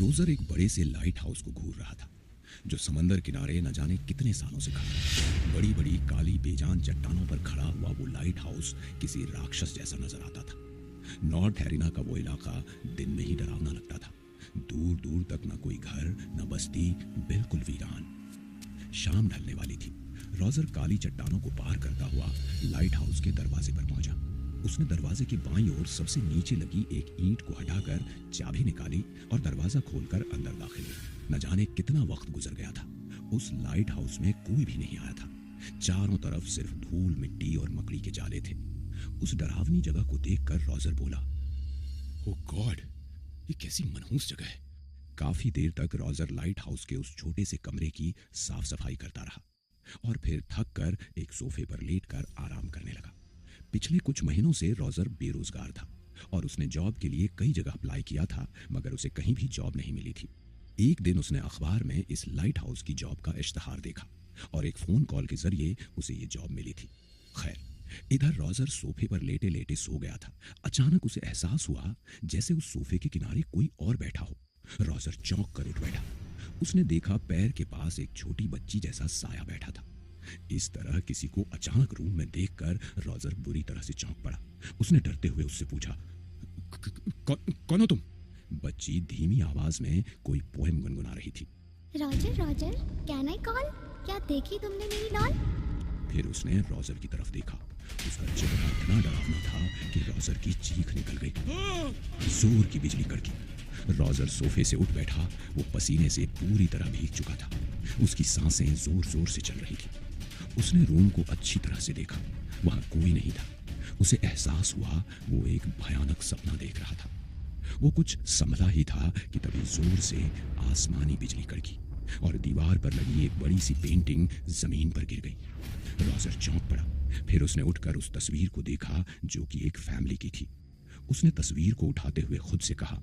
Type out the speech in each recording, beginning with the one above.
Roger एक बड़े से लाइट हाउस को घूर रहा था जो समंदर किनारे न जाने कितने सालों से खड़ा था। बड़ी बड़ी काली बेजान चट्टानों पर खड़ा हुआ वो लाइट हाउस किसी राक्षस जैसा नजर आता था। नॉर्थ हैरिना का वो इलाका दिन में ही डरावना लगता था। दूर दूर तक न कोई घर न बस्ती, बिल्कुल वीरान। शाम ढलने वाली थी। रोजर काली चट्टानों को पार करता हुआ लाइट हाउस के दरवाजे पर पहुंचा। उसने दरवाजे की बाईं ओर सबसे नीचे लगी एक ईंट को हटाकर चाबी निकाली और दरवाजा खोलकर अंदर दाखिल हुआ। न जाने कितना वक्त गुजर गया था। उस लाइट हाउस में कोई भी नहीं आया था। चारों तरफ सिर्फ धूल, मिट्टी और मकड़ी के जाले थे। उस डरावनी जगह को देखकर रोजर बोला, ओह गॉड, ये कैसी मनहूस जगह है। काफी देर तक रोजर लाइट हाउस के उस छोटे से कमरे की साफ सफाई करता रहा और फिर थक कर एक सोफे पर लेटकर आराम करने लगा। पिछले कुछ महीनों से रोजर बेरोजगार था और उसने जॉब के लिए कई जगह अप्लाई किया था, मगर उसे कहीं भी जॉब नहीं मिली थी। एक दिन उसने अखबार में इस लाइट हाउस की जॉब का इश्तहार देखा और एक फोन कॉल के जरिए उसे ये जॉब मिली थी। खैर, इधर रोजर सोफे पर लेटे लेटे सो गया था। अचानक उसे एहसास हुआ जैसे उस सोफे के किनारे कोई और बैठा हो। रोजर चौंक कर उठ बैठा। उसने देखा पैर के पास एक छोटी बच्ची जैसा साया बैठा था। इस तरह किसी को अचानक रूम में देखकर रोजर बुरी तरह से चौंक पड़ा। उसने डरते हुए उससे पूछा, कौन हो तुम? बच्ची धीमी आवाज में कोई पोएम गुनगुना रही थी। Roger roger, can I call? क्या देखी तुमने मेरी डॉल? फिर उसने रोजर की तरफ देखा। उसका चेहरा इतना डरावना था कि रोजर की चीख निकल गई। जोर की बिजली कड़की। रोजर सोफे से उठ बैठा। वो पसीने से पूरी तरह भीग चुका था। उसकी सांसें जोर जोर से चल रही थी। उसने रूम को अच्छी तरह से देखा। वहां कोई नहीं था। उसे एहसास हुआ वो एक भयानक सपना देख रहा था। वो कुछ संभला ही था कि तभी जोर से आसमानी बिजली कड़की और दीवार पर लगी एक बड़ी सी पेंटिंग जमीन पर गिर गई। रोजर चौंक पड़ा। फिर उसने उठकर उस तस्वीर को देखा जो कि एक फैमिली की थी। उसने तस्वीर को उठाते हुए खुद से कहा,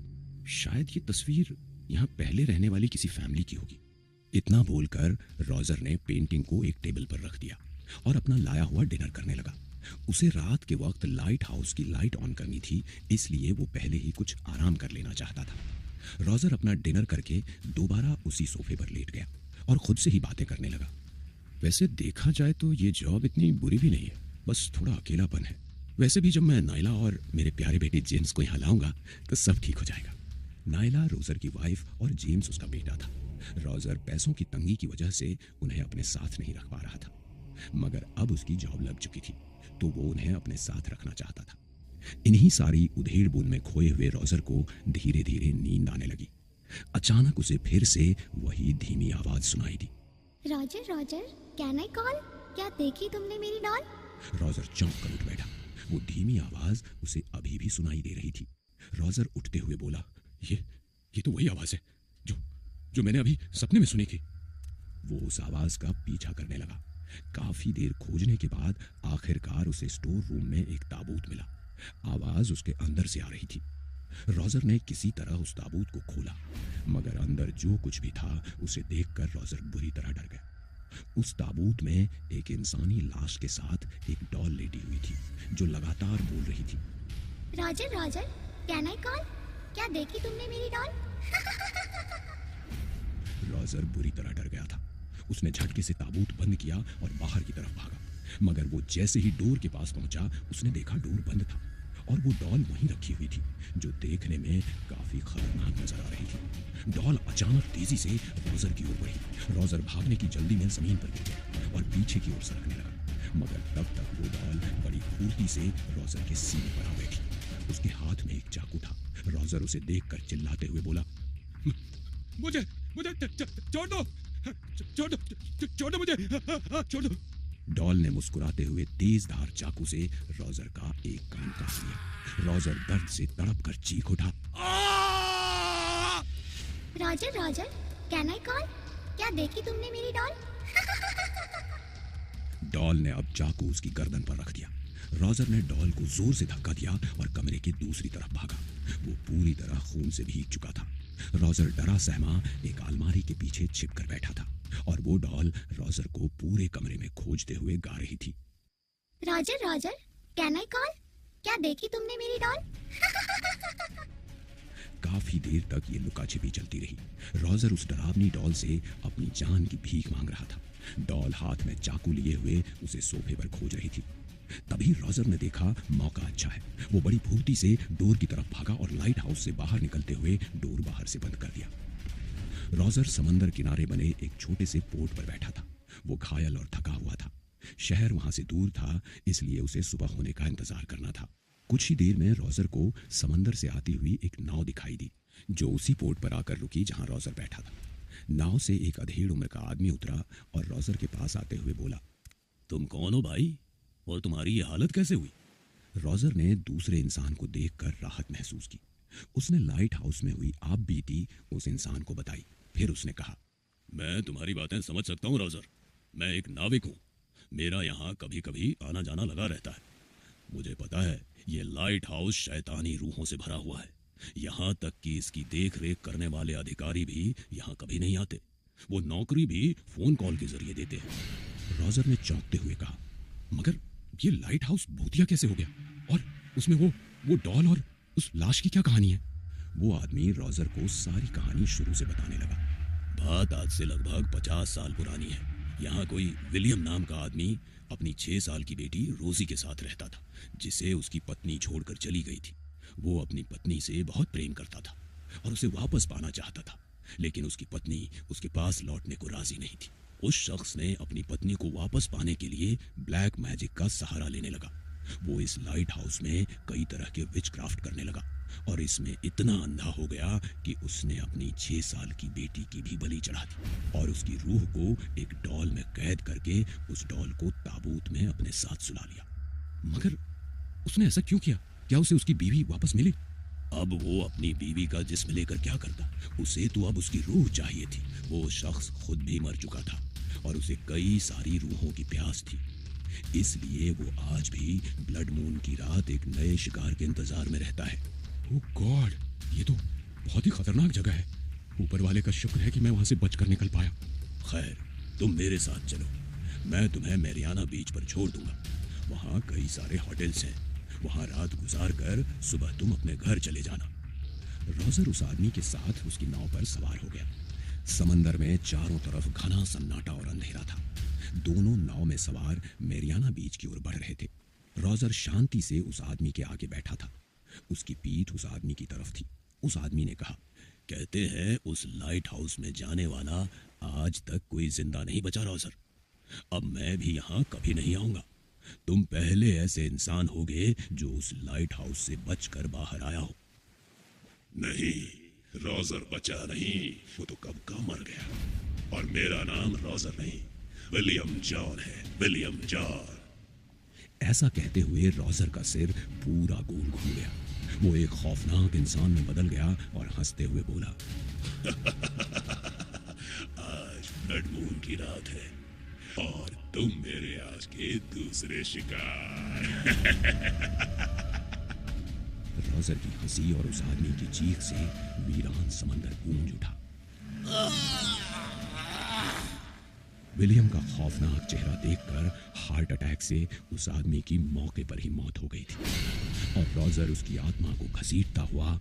शायद ये तस्वीर यहाँ पहले रहने वाली किसी फैमिली की होगी। इतना बोलकर रोजर ने पेंटिंग को एक टेबल पर रख दिया और अपना लाया हुआ डिनर करने लगा। उसे रात के वक्त लाइट हाउस की लाइट ऑन करनी थी, इसलिए वो पहले ही कुछ आराम कर लेना चाहता था। रोजर अपना डिनर करके दोबारा उसी सोफे पर लेट गया और खुद से ही बातें करने लगा। वैसे देखा जाए तो ये जॉब इतनी बुरी भी नहीं है, बस थोड़ा अकेलापन है। वैसे भी जब मैं नायला और मेरे प्यारे बेटे जेम्स को यहाँ लाऊंगा तो सब ठीक हो जाएगा। नायला रोजर की वाइफ और जेम्स उसका बेटा था। रोजर पैसों की तंगी की वजह से उन्हें अपने साथ नहीं रख पा रहा था, मगर अब उसकी जॉब लग चुकी थी तो वो उन्हें अपने साथ रखना चाहता था। इन्हीं सारी उधेड़ बुन में खोए हुए रोजर को धीरे धीरे नींद आने लगी। अचानक उसे फिर से वही धीमी आवाज सुनाई दी, roger roger, can I call? क्या देखी तुमने मेरी डॉल? रोजर चौंक कर उठ बैठा। वो धीमी आवाज उसे अभी भी सुनाई दे रही थी। रोजर उठते हुए बोला, ये तो वही आवाज है जो मैंने अभी सपने में सुनी थी। वो उस आवाज का पीछा करने लगा। काफी देर खोजने के बाद आखिरकार उसे स्टोर रूम में एक ताबूत मिला। आवाज उसके अंदर से आ रही थी। रोजर ने किसी तरह उस ताबूत को खोला, मगर अंदर जो कुछ भी था उसे देखकर रोजर बुरी तरह डर गया। उस ताबूत में एक इंसानी लाश के साथ एक डॉल लेटी हुई थी जो लगातार बोल रही थी, Roger roger, can I call? क्या देखी तुमने मेरी डॉल? रोजर बुरी तरह डर गया था। उसने झटके से ताबूत बंद किया और बाहर की तरफ भागा, मगर वो जैसे ही डोर के पास पहुंचा उसने देखा डोर बंद था और वो डॉल वहीं रखी हुई थी जो देखने में काफी खतरनाक नजर आ रही थी। डॉल अचानक तेजी से रोजर की ओर बढ़ी। रोजर भागने की जल्दी में जमीन पर गिर गया और पीछे की ओर सरकने लगा, मगर तब तक वो डॉल बड़ी फुर्ती से रोजर के सीने पर आ बैठी। उसके हाथ में एक चाकू था। रोजर उसे देखकर चिल्लाते हुए बोला, मुझे छोड़ दो, छोड़ दो मुझे, छोड़ दो। डॉल ने मुस्कुराते हुए तेज धार चाकू से रोजर का एक कान काट लिया। रोजर दर्द से तड़प कर चीख उठा, Roger roger, can I call? क्या देखी तुमने मेरी डॉल? डॉल ने अब चाकू उसकी गर्दन पर रख दिया। रोजर ने डॉल को जोर से धक्का दिया और कमरे की दूसरी तरफ भागा। वो पूरी तरह खून से भीग चुका था। रोजर डरा सहमा एक अलमारी के पीछे छिपकर बैठा था और वो डॉल रोजर को पूरे कमरे में खोजते हुए गा रही थी, Roger roger, can I call? क्या देखी तुमने मेरी डॉल? काफी देर तक ये लुका छिपी चलती रही। रॉजर उस डरावनी डॉल से अपनी जान की भीख मांग रहा था। डॉल हाथ में चाकू लिए हुए उसे सोफे पर खोज रही थी। तभी रॉजर ने देखा मौका अच्छा है। वो बड़ी फुर्ती से डोर की तरफ भागा और लाइट हाउस से बाहर निकलते हुए डोर बाहर से बंद कर दिया। रॉजर समंदर किनारे बने एक छोटे से पोर्ट पर बैठा था। वो घायल और थका हुआ था। शहर वहां से दूर था, इसलिए उसे सुबह होने का इंतजार करना था। कुछ ही देर में रॉजर को समंदर से आती हुई एक नाव दिखाई दी, जो उसी पोर्ट पर आकर रुकी जहां रॉजर बैठा था। नाव से एक अधेड़ उम्र का आदमी उतरा और रॉजर के पास आते हुए बोला, तुम कौन हो भाई, और तुम्हारी ये हालत कैसे हुई? रॉजर ने दूसरे इंसान को देखकर राहत महसूस की। उसने लाइट हाउस में हुई आप बीती उस इंसान को बताई। फिर उसने कहा, मैं तुम्हारी बातें समझ सकता हूँ रॉजर। मैं एक नाविक हूँ। मेरा यहाँ कभी कभी आना जाना लगा रहता है। मुझे पता है ये लाइट हाउस शैतानी रूहों से भरा हुआ है। यहाँ तक कि इसकी देख रेख करने वाले अधिकारी भी यहाँ कभी नहीं आते। वो नौकरी भी फोन कॉल के जरिए देते हैं। रॉजर ने चौंकते हुए कहा, मगर ये लाइट हाउस भूतिया कैसे हो गया? और उसमें वो डॉल और उस लाश की क्या कहानी है? वो आदमी रॉजर को सारी कहानी शुरू से बताने लगा। बात आज से लगभग 50 साल पुरानी है। यहाँ कोई विलियम नाम का आदमी अपनी 6 साल की बेटी रोजी के साथ रहता था, जिसे उसकी पत्नी छोड़कर चली गई थी। वो अपनी पत्नी से बहुत प्रेम करता था और उसे वापस पाना चाहता था, लेकिन उसकी पत्नी उसके पास लौटने को राजी नहीं थी। उस शख्स ने अपनी पत्नी को वापस पाने के लिए ब्लैक मैजिक का सहारा लेने लगा। वो इस लाइट हाउस में कई तरह के विच क्राफ्ट करने लगा और इसमें इतना अंधा हो गया कि उसने अपनी 6 साल की बेटी की भी बलि चढ़ा दी और उसकी रूह को एक डॉल में कैद करके उस डॉल को ताबूत में अपने साथ सुला लिया। मगर उसने ऐसा क्यों किया? क्या उसे उसकी बीवी वापस मिली? अब वो अपनी बीवी का जिस्म लेकर क्या करता? उसे तो अब उसकी रूह चाहिए थी। वो शख्स खुद भी मर चुका था और उसे कई सारी रूहों की प्यास थी। इसलिए वो आज भी ब्लड मून की रात एक नए शिकार के इंतजार में रहता है। ओह गॉड, ये तो बहुत ही खतरनाक जगह है। ऊपर वाले का शुक्र है कि मैं वहां से बचकर निकल पाया। खैर, तुम मेरे साथ चलो। मैं तुम्हें मैरियाना बीच पर छोड़ दूंगा। वहाँ कई सारे होटल्स हैं। वहाँ रात गुजार कर सुबह तुम अपने घर चले जाना। रॉजर उस आदमी के साथ उसकी नाव पर सवार हो गया। समंदर में चारों तरफ घना सन्नाटा और अंधेरा था। दोनों नाव में सवार मैरियाना बीच की ओर बढ़ रहे थे। रॉजर शांति से उस आदमी के आगे बैठा था। उसकी पीठ उस आदमी की तरफ थी। उस आदमी ने कहा, कहते हैं उस लाइट हाउस में जाने वाला आज तक कोई जिंदा नहीं बचा रॉजर। अब मैं भी यहाँ कभी नहीं आऊंगा। तुम पहले ऐसे इंसान होगे जो उस लाइट हाउस से बचकर बाहर आया हो। नहीं, रॉजर बचा नहीं, वो तो कब का मर गया। और मेरा नाम रॉजर नहीं, विलियम जॉन है, विलियम जॉन। ऐसा कहते हुए रॉजर का सिर पूरा गोल घूम गया। वो एक खौफनाक इंसान में बदल गया और हंसते हुए बोला, आज ब्लड मून की रात है और तुम मेरे आज के दूसरे शिकार। रॉजर की हंसी और उस आदमी की चीख से वीरान समंदर गूंज उठा। विलियम का खौफनाक चेहरा देखकर हार्ट अटैक से उस आदमी की मौके पर ही मौत हो गई थी और रॉजर उसकी आत्मा को घसीटता हुआ